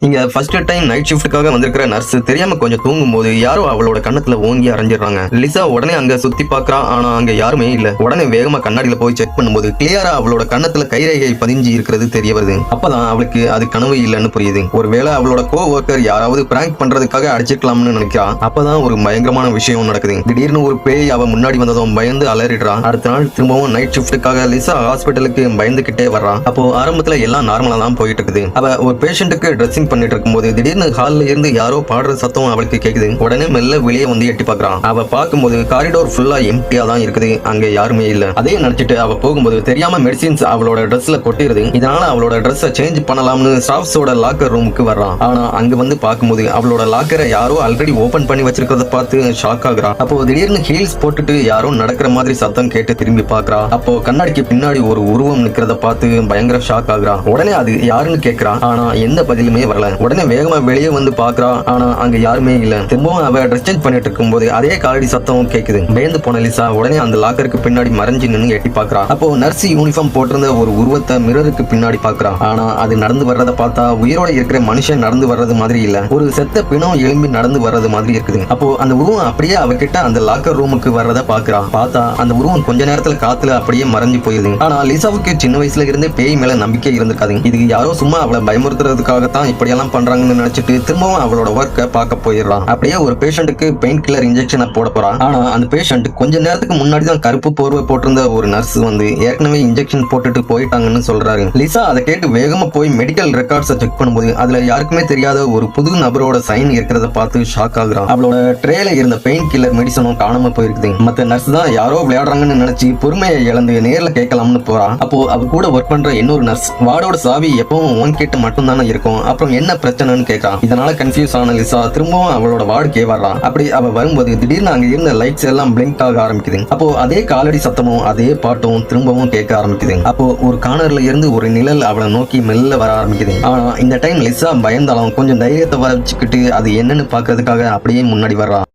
இங்க first time night ஷிஃப்ட்டுக்காக வந்திருக்கிற nurse தெரியாம கொஞ்சம் தூங்கும்போது யாரோ அவளோட கண்ணத்துல ஓங்கி அரைஞ்சிடுறாங்க. லிசா உடனே அங்க சுத்தி பாக்குறா. ஆனா அங்க யாருமே இல்ல. உடனே வேகமா கண்ணாடியில போய் செக் பண்ணும்போது கிளியரா அவளோட கண்ணத்துல கைரேகை பதிஞ்சு இருக்கிறது தெரிய வருது. அப்பதான் அவளுக்கு அது கனவு இல்லைன்னு புரியுது. ஒருவேளை அவளோட கோ ஒர்க்கர் யாராவது பிராங்க் பண்றதுக்காக அடிச்சிருக்கலாம்னு நினைக்கிறா. அப்பதான் ஒரு பயங்கரமான விஷயம் நடக்குது. திடீர்னு ஒரு பேய் அவ முன்னாடி வந்ததும் பயந்து அலறிடுறா. அடுத்த நாள் திரும்பவும் நைட் ஷிஃப்ட்டுக்காக லிசா ஹாஸ்பிட்டலுக்கு பயந்துகிட்டே வர்றா. அப்போ ஆரம்பத்துல எல்லாம் நார்மலா தான் போயிட்டு இருக்குது. அவ ஒரு பேஷண்ட்டுக்கு ட்ரெஸ்ஸிங் பண்ணிட்டு இருக்கும்போது திடீர்னு ஹால்ல இருந்து யாரோ பாடுற சத்தம் அவளுக்கு கேக்குது. உடனே மெல்ல வெளியே வந்து எட்டி பாக்குறான். அவ பார்க்கும்போது காரிடோர் ஃபுல்லா எம்டியா தான் இருக்குது. அங்க யாருமே இல்ல. அதே நினைச்சிட்டு அவ போகும்போது தெரியாம மெடிசின்ஸ் அவளோட ட்ரெஸ்ல கொட்டிருது. இதனால அவளோட ட்ரெஸ்ஸை சேஞ்ச் பண்ணலாம்னு ஸ்டாஃப்ஸோட லாக்கர் ரூமுக்கு வர்றான். ஆனா அங்க வந்து பார்க்கும்போது அவளோட லாக்கரை யாரோ ஆல்ரெடி ஓபன் பண்ணி வச்சிருக்கிறத பார்த்து ஷாக் ஆகுறா. அப்போ திடீர்னு ஹீல்ஸ் போட்டுட்டு யாரோ நடக்கிற மாதிரி சத்தம் கேட்டு திரும்பி பாக்குறா. அப்போ கண்ணாடிக்கு பின்னாடி ஒரு உருவம் நிக்கிறத பார்த்து பயங்கர ஷாக் ஆகுறா. உடனே அது யாருன்னு கேக்குறா. ஆனா எந்த பதிலுமே வரல. உடனே வேகமா வெளியே வந்து பாக்குறா. ஆனா அங்க யாருமே இல்ல. திரும்பவும் அவ ட்ரெஸ் சேஞ்ச் பண்ணிட்டு இருக்கும்போது அதே காலடி சத்தம் கேக்குது. பயந்து போன லிசா உடனே அந்த லாக்கருக்கு பின்னாடி மறைஞ்சு நின்னு எட்டி பாக்குறா. அப்போ நர்ஸ் யூனிஃபார்ம் போட்டிருந்த ஒரு உருவத்தை மிரருக்கு பின்னாடி பாக்குறா. ஆனா அது நடந்து வர்றத பார்த்தா உயிரோட இருக்கிற மனுஷன் நடந்து வர்றது மாதிரி இல்ல. ஒரு செத்த பிணம் எழும்பி நடந்து வர்றது மாதிரி இருக்குது. அப்போ அந்த உருவம் அப்படியே அவகிட்ட அந்த லாக்கர் ரூமுக்கு வர்றத பாக்குறா. பார்த்தா அந்த உருவம் கொஞ்ச நேரத்துல காத்துல அப்படியே மறைஞ்சு போயிருது. ஆனா லிசாவுக்கு சின்ன வயசுல இருந்தே பேய் மேல நம்பிக்கை இருந்திருக்காது. இது யாரோ சும்மா அவளை பயமுறுத்துறதுக்காகத்தான் இப்படியெல்லாம் பண்றாங்கன்னு நினைச்சிட்டு திரும்பவும் அவளோட ஒர்க்கை பார்க்க போயிடுறான். அப்படியே ஒரு பேஷண்ட்டுக்கு பெயின் கில்லர் இன்ஜெக்ஷனை போட போறான். ஆனா அந்த பேஷண்ட் கொஞ்ச நேரத்துக்கு முன்னாடி தான் கருப்பு போர்வை போட்டிருந்த ஒரு நர்ஸ் வந்து ஏற்கனவே இன்ஜெக்ஷன் போட்டுட்டு போயிட்டாங்கன்னு சொல்றாரு. லிசா அதை கேட்டு வேகமா போய் மெடிக்கல் ரெக்கார்ட்ஸை செக் பண்ணும்போது அதுல யாருக்குமே தெரியாத ஒரு புது நபரோட சைன் இருக்கிறத பார்த்து ஷாக் ஆகுறான். அவளோட ட்ரேல இருந்த பெயின் கில்லர் மெடிசனும் காணாம போயிருக்குது. மத்த நர்ஸ் தான் யாரோ விளையாடுறாங்கன்னு நினைச்சு பொறுமையை இழந்து நேர்ல கேட்கலாம்னு போறான். அப்போ அவ கூட ஒர்க் பண்ற இன்னொரு நர்ஸ் வார்டோட சாவி எப்பவும் உன்கிட்ட மட்டும் தானே இருக்கும், அப்புறம் என்ன பிரச்சனைன்னு கேட்கறான். இதனால கன்ஃபியூஸ் ஆன லிசா திரும்பவும் அவளோட வார்டுக்கே வர்றான். அப்படி அவ வரும்போது திடீர்னு அங்க இருந்த லைட்ஸ் எல்லாம் பிளிங்க் ஆக ஆரம்பிக்குது. அப்போ அதே காலடி சத்தமும் அதே பாட்டும் திரும்பவும் கேட்க ஆரம்பிக்குது. அப்போ ஒரு கார்னர்ல இருந்து ஒரு நிழல் அவளை நோக்கி மெல்ல வர ஆரம்பிக்குது. ஆனா இந்த டைம் லிசா பயந்தாலும் கொஞ்சம் தைரியத்தை வர வச்சுக்கிட்டு அது என்னன்னு பாக்குறதுக்காக அப்படியே முன்னாடி வர்றா.